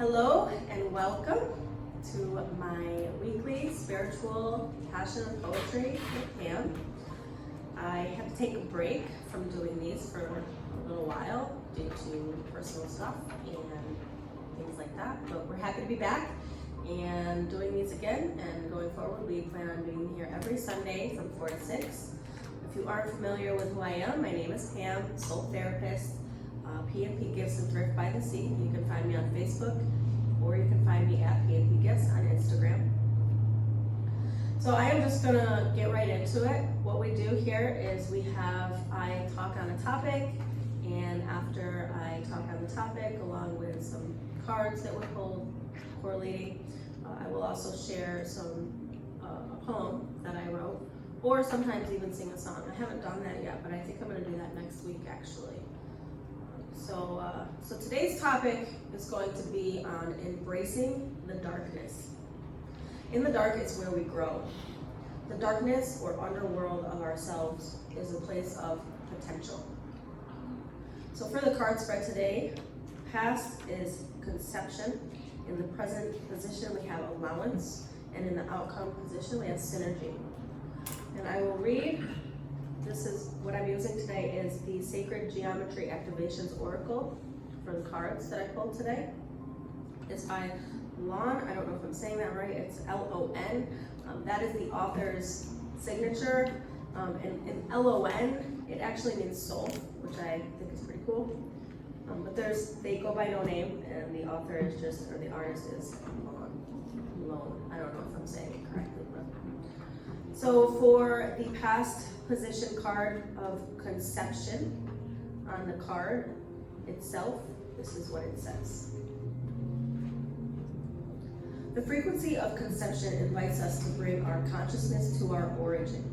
Hello and welcome to my weekly spiritual passion and poetry with Pam. I had to take a break from doing these for a little while due to personal stuff and things like that, but we're happy to be back and doing these again, and going forward we plan on being here every Sunday from 4 to 6. If you aren't familiar with who I am, my name is Pam, soul therapist, P&P Gifts and Thrift by the Sea. You can find me on Facebook, or you can find me at P&P Gifts on Instagram. So I am just gonna get right into it. What we do here is I talk on a topic, and after I talk on the topic, along with some cards that were pulled correlating, I will also share a poem that I wrote, or sometimes even sing a song. I haven't done that yet, but I think I'm gonna do that next week actually. So today's topic is going to be on embracing the darkness. In the dark is where we grow. The darkness or underworld of ourselves is a place of potential. So for the card spread today, past is conception. In the present position, we have allowance. And in the outcome position, we have synergy. And I will read. This is what I'm using today is the Sacred Geometry Activations Oracle for the cards that I pulled today. It's by Lon. I don't know if I'm saying that right. It's L-O-N. That is the author's signature. And L-O-N, it actually means soul, which I think is pretty cool. But they go by no name, and the author is just, or the artist is Lon. I don't know if I'm saying it correctly. So for the past position card of conception on the card itself, this is what it says. The frequency of conception invites us to bring our consciousness to our origin,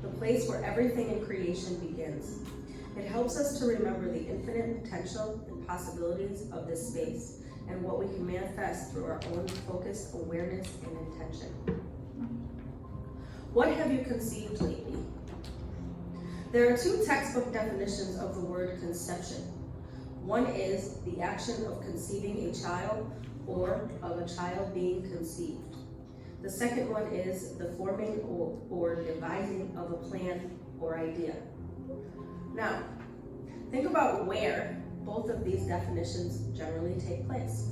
the place where everything in creation begins. It helps us to remember the infinite potential and possibilities of this space and what we can manifest through our own focused awareness and intention. What have you conceived lately? There are two textbook definitions of the word conception. One is the action of conceiving a child or of a child being conceived. The second one is the forming or devising of a plan or idea. Now, think about where both of these definitions generally take place.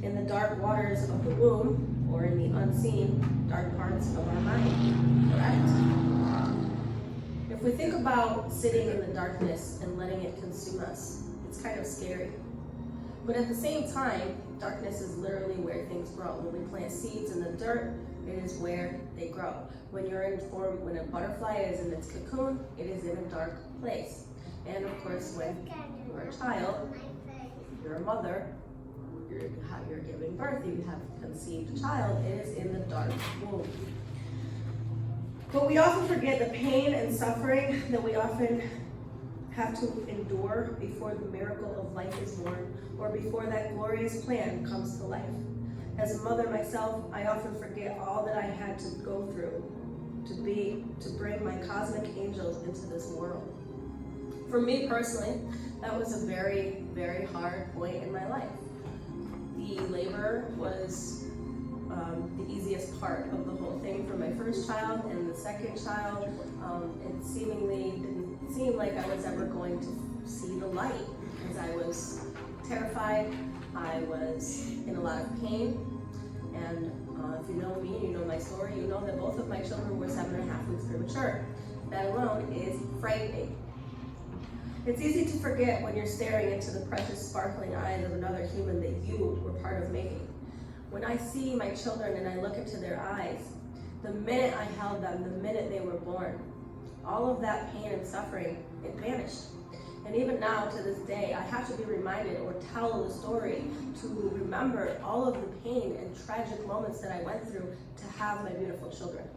In the dark waters of the womb, or in the unseen dark parts of our mind, correct? If we think about sitting in the darkness and letting it consume us, it's kind of scary. But at the same time, darkness is literally where things grow. When we plant seeds in the dirt, it is where they grow. When when a butterfly is in its cocoon, it is in a dark place. And of course, when you're a child, you're a mother, you're giving birth, you have conceived a child, it is in the dark womb. But we often forget the pain and suffering that we often have to endure before the miracle of life is born, or before that glorious plan comes to life. As a mother myself, I often forget all that I had to go through to bring my cosmic angels into this world. For me personally, that was a very, very hard point in my life. The labor was the easiest part of the whole thing for my first child, and the second child, it seemingly didn't seem like I was ever going to see the light, because I was terrified, I was in a lot of pain, and if you know me, you know my story, you know that both of my children were 7.5 weeks premature. That alone is frightening. It's easy to forget when you're staring into the precious, sparkling eyes of another human that you were part of making. When I see my children and I look into their eyes, the minute I held them, the minute they were born, all of that pain and suffering, it vanished. And even now, to this day, I have to be reminded or tell the story to remember all of the pain and tragic moments that I went through to have my beautiful children.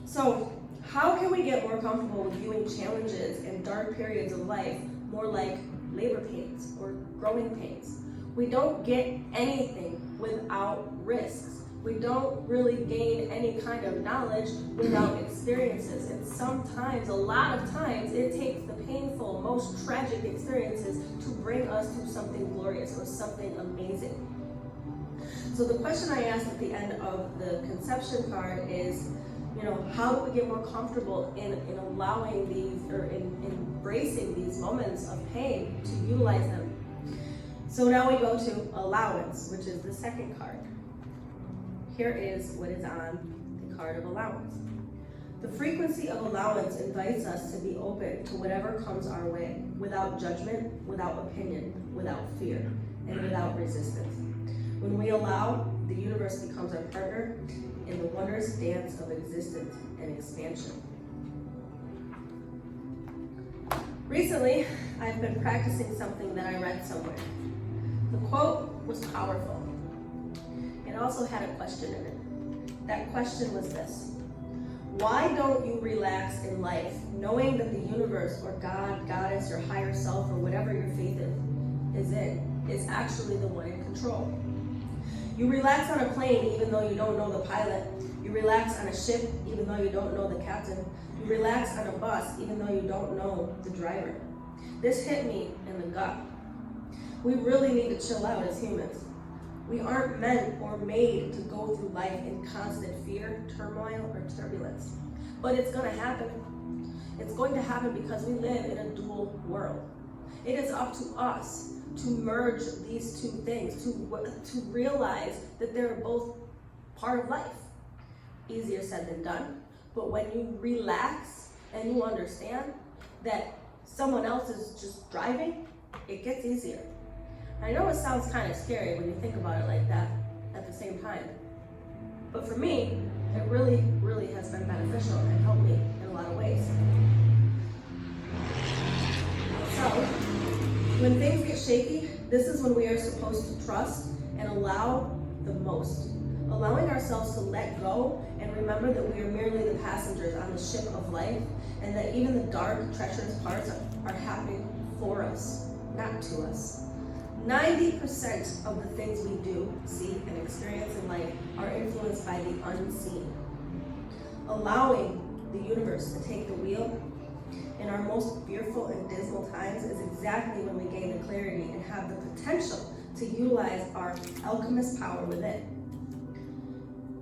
So, how can we get more comfortable with viewing challenges and dark periods of life more like labor pains or growing pains? We don't get anything without risks. We don't really gain any kind of knowledge without experiences. And sometimes, a lot of times, it takes the painful, most tragic experiences to bring us to something glorious or something amazing. So the question I asked at the end of the conception card is, how do we get more comfortable in allowing these, or in embracing these moments of pain to utilize them? So now we go to allowance, which is the second card. Here is what is on the card of allowance. The frequency of allowance invites us to be open to whatever comes our way, without judgment, without opinion, without fear, and without resistance. When we allow, the universe becomes our partner in the wondrous dance of existence and expansion. Recently, I've been practicing something that I read somewhere. The quote was powerful. It also had a question in it. That question was this: why don't you relax in life knowing that the universe or God, Goddess, or higher self, or whatever your faith is in, is actually the one in control? You relax on a plane even though you don't know the pilot. You relax on a ship even though you don't know the captain. You relax on a bus even though you don't know the driver. This hit me in the gut. We really need to chill out as humans. We aren't meant or made to go through life in constant fear, turmoil, or turbulence. But it's going to happen. It's going to happen because we live in a dual world. It is up to us to merge these two things, to realize that they're both part of life. Easier said than done. But when you relax and you understand that someone else is just driving, it gets easier. I know it sounds kind of scary when you think about it like that at the same time. But for me, it really, really has been beneficial and helped me in a lot of ways. So, when things get shaky, this is when we are supposed to trust and allow the most. Allowing ourselves to let go and remember that we are merely the passengers on the ship of life, and that even the dark, treacherous parts are happening for us, not to us. 90% of the things we do, see, and experience in life are influenced by the unseen. Allowing the universe to take the wheel in our most fearful and dismal times is exactly when we gain the clarity and have the potential to utilize our alchemist power within.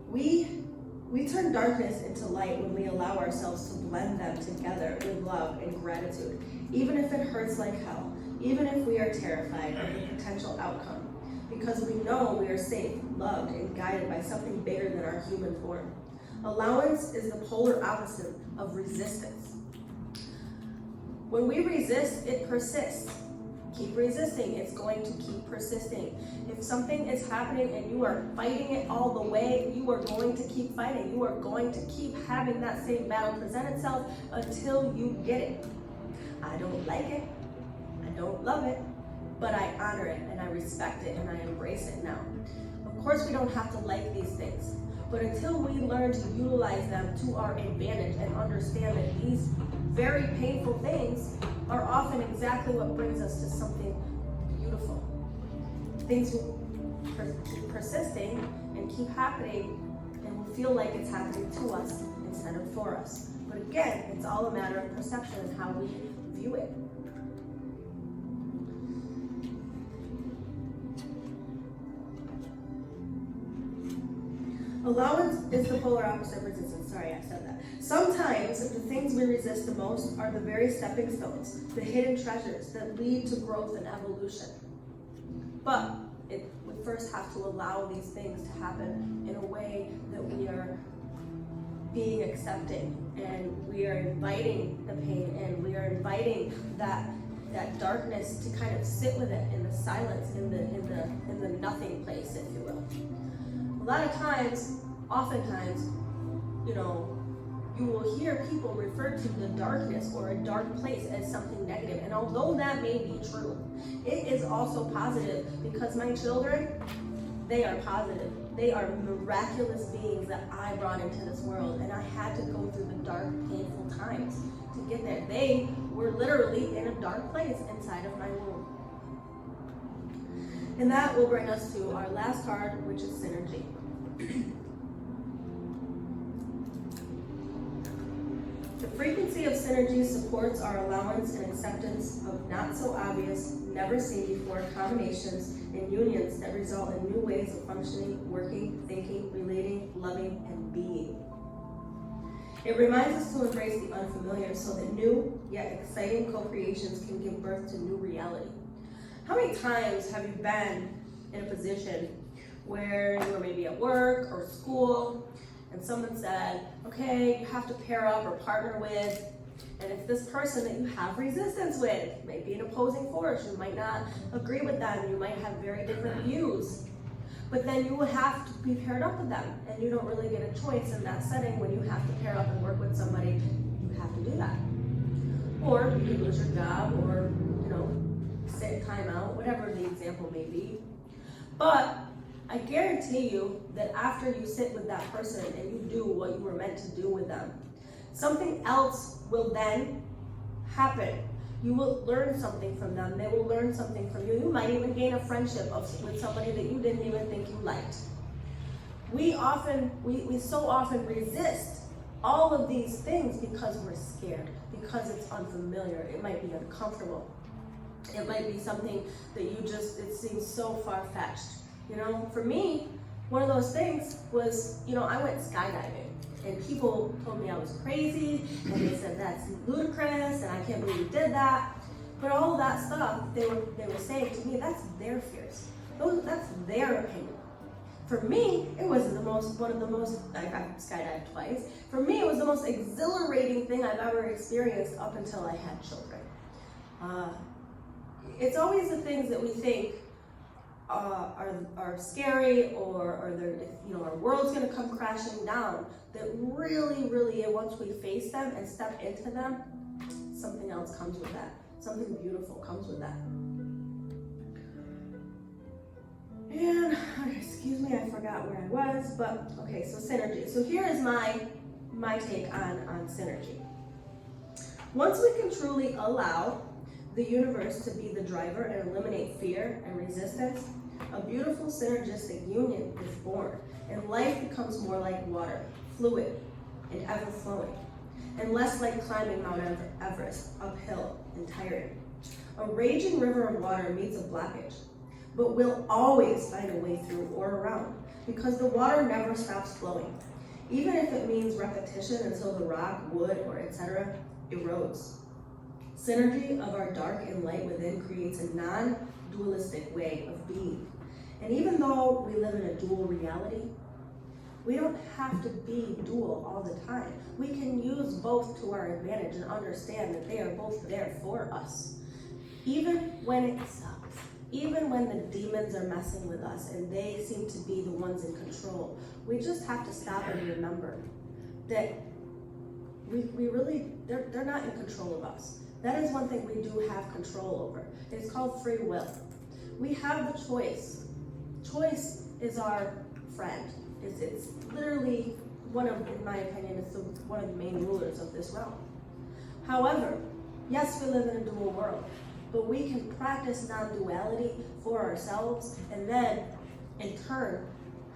We turn darkness into light when we allow ourselves to blend them together with love and gratitude, even if it hurts like hell, even if we are terrified of the potential outcome, because we know we are safe, loved, and guided by something bigger than our human form. Allowance is the polar opposite of resistance. When we resist, it persists. Keep resisting, it's going to keep persisting. If something is happening and you are fighting it all the way, you are going to keep fighting. You are going to keep having that same battle present itself until you get it. I don't like it, I don't love it, but I honor it and I respect it and I embrace it now. Of course, we don't have to like these things, but until we learn to utilize them to our advantage and understand that these very painful things are often exactly what brings us to something beautiful. Things will keep persisting and keep happening, and will feel like it's happening to us instead of for us. But again, it's all a matter of perception and how we view it. Allowance is the polar opposite of resistance. Sorry, I said that. Sometimes the things we resist the most are the very stepping stones, the hidden treasures that lead to growth and evolution. But we first have to allow these things to happen in a way that we are being accepting, and we are inviting the pain in. We are inviting that darkness to kind of sit with it in the silence, in the nothing place, if you will. A lot of times, oftentimes, you will hear people refer to the darkness or a dark place as something negative. And although that may be true, it is also positive, because my children, they are positive. They are miraculous beings that I brought into this world, and I had to go through the dark, painful times to get there. They were literally in a dark place inside of my womb. And that will bring us to our last card, which is synergy. frequency of synergy supports our allowance and acceptance of not so obvious, never seen before combinations and unions that result in new ways of functioning, working, thinking, relating, loving, and being. It reminds us to embrace the unfamiliar so that new yet exciting co-creations can give birth to new reality. How many times have you been in a position where you were maybe at work or school and someone said, okay, you have to pair up or partner with, and it's this person that you have resistance with, maybe an opposing force, you might not agree with them, you might have very different views, but then you will have to be paired up with them, and you don't really get a choice in that setting. When you have to pair up and work with somebody, you have to do that. Or you could lose your job, or sit time out, whatever the example may be. But I guarantee you that after you sit with that person and you do what you were meant to do with them, something else will then happen. You will learn something from them. They will learn something from you. You might even gain a friendship with somebody that you didn't even think you liked. We so often resist all of these things because we're scared, because it's unfamiliar. It might be uncomfortable. It might be something that it seems so far-fetched. For me, one of those things was, I went skydiving, and people told me I was crazy, and they said that's ludicrous, and I can't believe you did that. But all that stuff they were saying to me, that's their fears. That's their opinion. For me, it was one of the most, I've skydived twice. For me, it was the most exhilarating thing I've ever experienced up until I had children. It's always the things that we think are scary, or our world's going to come crashing down, that really, once we face them and step into them, something else comes with that. Something beautiful comes with that. And, excuse me, I forgot where I was, but okay, so synergy. So here is my take on synergy. Once we can truly allow the universe to be the driver and eliminate fear and resistance, a beautiful synergistic union is born, and life becomes more like water, fluid and ever-flowing, and less like climbing Mount Everest, uphill and tiring. A raging river of water meets a blockage, but will always find a way through or around, because the water never stops flowing, even if it means repetition until the rock, wood, or etc. erodes. Synergy of our dark and light within creates a non-dualistic way of being. And even though we live in a dual reality, we don't have to be dual all the time. We can use both to our advantage and understand that they are both there for us. Even when it sucks, even when the demons are messing with us and they seem to be the ones in control, we just have to stop and remember that they're not in control of us. That is one thing we do have control over. It's called free will. We have the choice. Choice is our friend. It's literally in my opinion, it's one of the main rulers of this realm. However, yes, we live in a dual world, but we can practice non-duality for ourselves and then, in turn,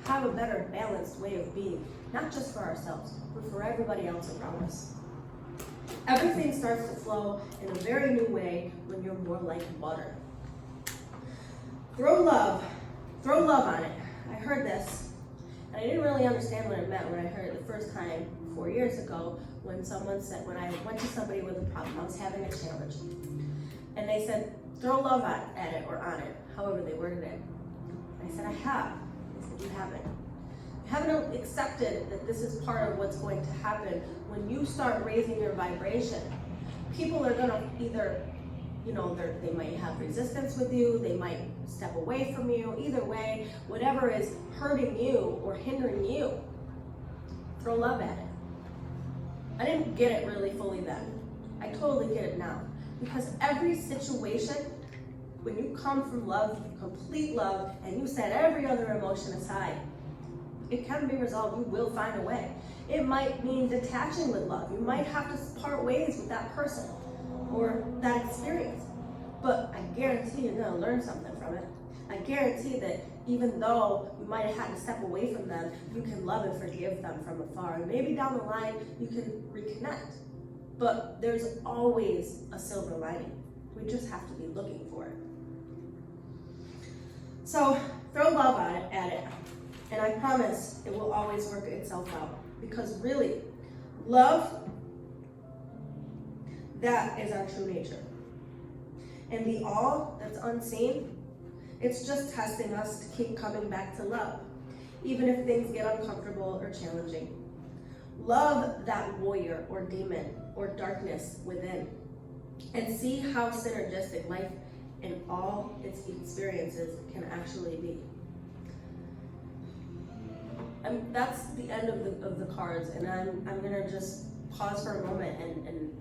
have a better balanced way of being, not just for ourselves, but for everybody else around us. Everything starts to flow in a very new way when you're more like water. Throw love on it. I heard this, and I didn't really understand what it meant when I heard it the first time 4 years ago when I went to somebody with a problem, I was having a challenge, and they said, throw love at it or on it, however they worded it. And I said, I have. They said, you haven't. You haven't accepted that this is part of what's going to happen when you start raising your vibration. People are gonna either, they might have resistance with you, they might step away from you, either way, whatever is hurting you or hindering you, throw love at it. I didn't get it really fully then. I totally get it now. Because every situation, when you come from love, complete love, and you set every other emotion aside, it can be resolved. You will find a way. It might mean detaching with love. You might have to part ways with that person or that experience. But I guarantee you're gonna learn something from it. I guarantee that even though you might have had to step away from them, you can love and forgive them from afar. And maybe down the line, you can reconnect. But there's always a silver lining. We just have to be looking for it. So throw love at it, and I promise it will always work itself out. Because really, love, that is our true nature. And the all that's unseen, it's just testing us to keep coming back to love, even if things get uncomfortable or challenging. Love that warrior or demon or darkness within, and see how synergistic life and all its experiences can actually be. And that's the end of the cards, and I'm gonna just pause for a moment and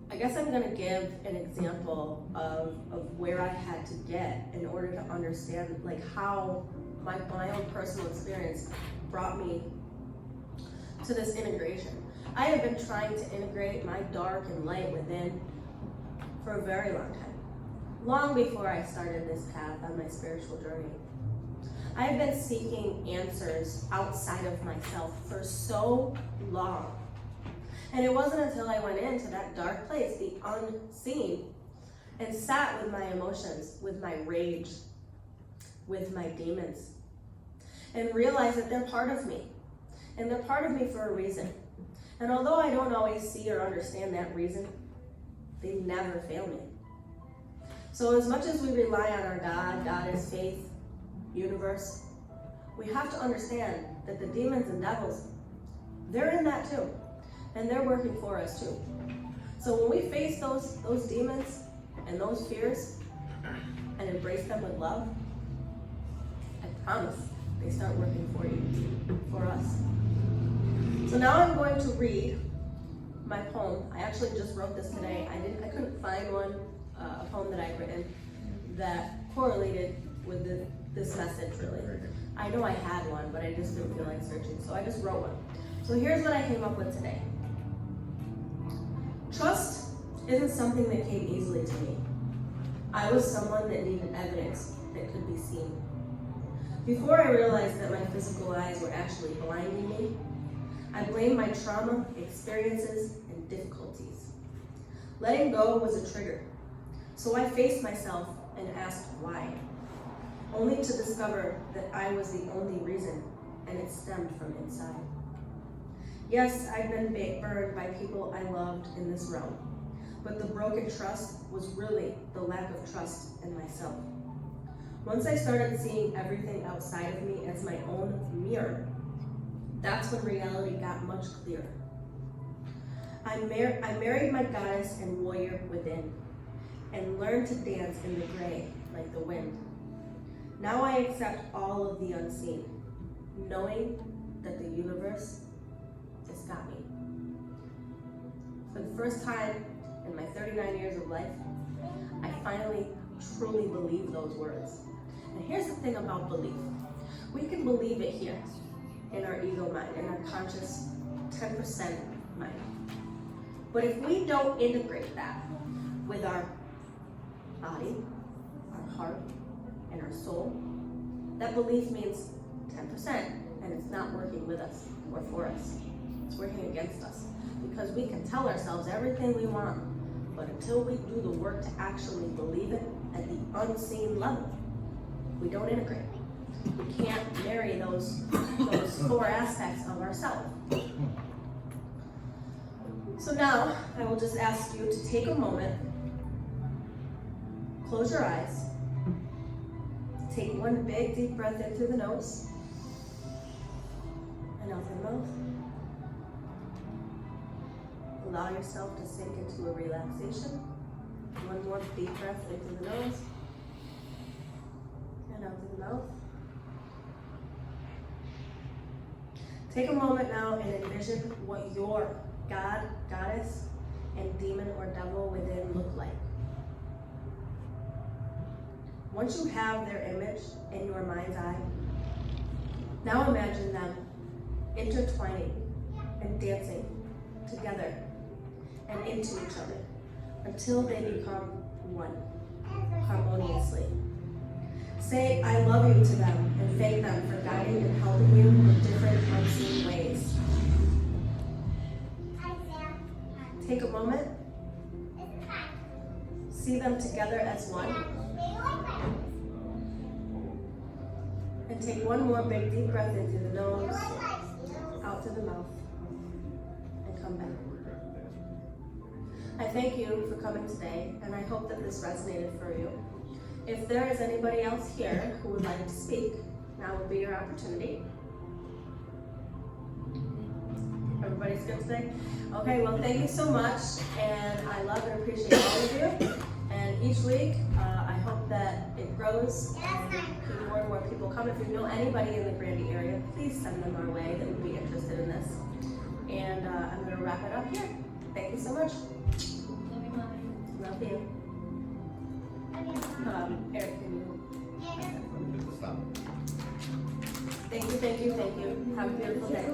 I guess I'm gonna give an example of where I had to get in order to understand like how my own personal experience brought me to this integration. I have been trying to integrate my dark and light within for a very long time, long before I started this path on my spiritual journey. I have been seeking answers outside of myself for so long. And it wasn't until I went into that dark place, the unseen, and sat with my emotions, with my rage, with my demons, and realized that they're part of me. And they're part of me for a reason. And although I don't always see or understand that reason, they never fail me. So as much as we rely on our God, Goddess, faith, universe, we have to understand that the demons and devils, they're in that too. And they're working for us too. So when we face those demons and those fears and embrace them with love, I promise they start working for you, for us. So now I'm going to read my poem. I actually just wrote this today. I couldn't find one, a poem that I'd written that correlated with this message really. I know I had one, but I just didn't feel like searching, so I just wrote one. So here's what I came up with today. Trust isn't something that came easily to me. I was someone that needed evidence that could be seen. Before I realized that my physical eyes were actually blinding me, I blamed my trauma, experiences, and difficulties. Letting go was a trigger, so I faced myself and asked why, only to discover that I was the only reason, and it stemmed from inside. Yes, I'd been burned by people I loved in this realm, but the broken trust was really the lack of trust in myself. Once I started seeing everything outside of me as my own mirror, that's when reality got much clearer. I married my goddess and warrior within, and learned to dance in the gray like the wind. Now I accept all of the unseen, knowing that the universe has got me. For the first time in my 39 years of life, I finally truly believe those words. And here's the thing about belief. We can believe it here in our ego mind, in our conscious 10% mind. But if we don't integrate that with our body, our heart, and our soul, that belief means 10%, and it's not working with us or for us. It's working against us, because we can tell ourselves everything we want, but until we do the work to actually believe it at the unseen level, we don't integrate. We can't marry those four aspects of ourselves. So now, I will just ask you to take a moment, close your eyes, take one big deep breath in through the nose, and out through the mouth. Allow yourself to sink into a relaxation. One more deep breath in through the nose, and out through the mouth. Take a moment now and envision what your God, Goddess, and demon or devil within look like. Once you have their image in your mind's eye, now imagine them intertwining and dancing together and into each other until they become one, harmoniously. Say, I love you to them and thank them for guiding and helping you in different unseen ways. take a moment, see them together as one, and take one more big deep breath in through the nose, out through the mouth, and come back. I thank you for coming today, and I hope that this resonated for you. If there is anybody else here who would like to speak, now would be your opportunity. Everybody's good today? Okay, well, thank you so much, and I love and appreciate all of you. And each week, I hope that it grows and keep more and more people come. If you know anybody in the Granby area, please send them our way that would be interested in this. And I'm going to wrap it up here. Thank you so much. Love you. Eric, can you? Thank you, thank you, thank you. Have a beautiful day.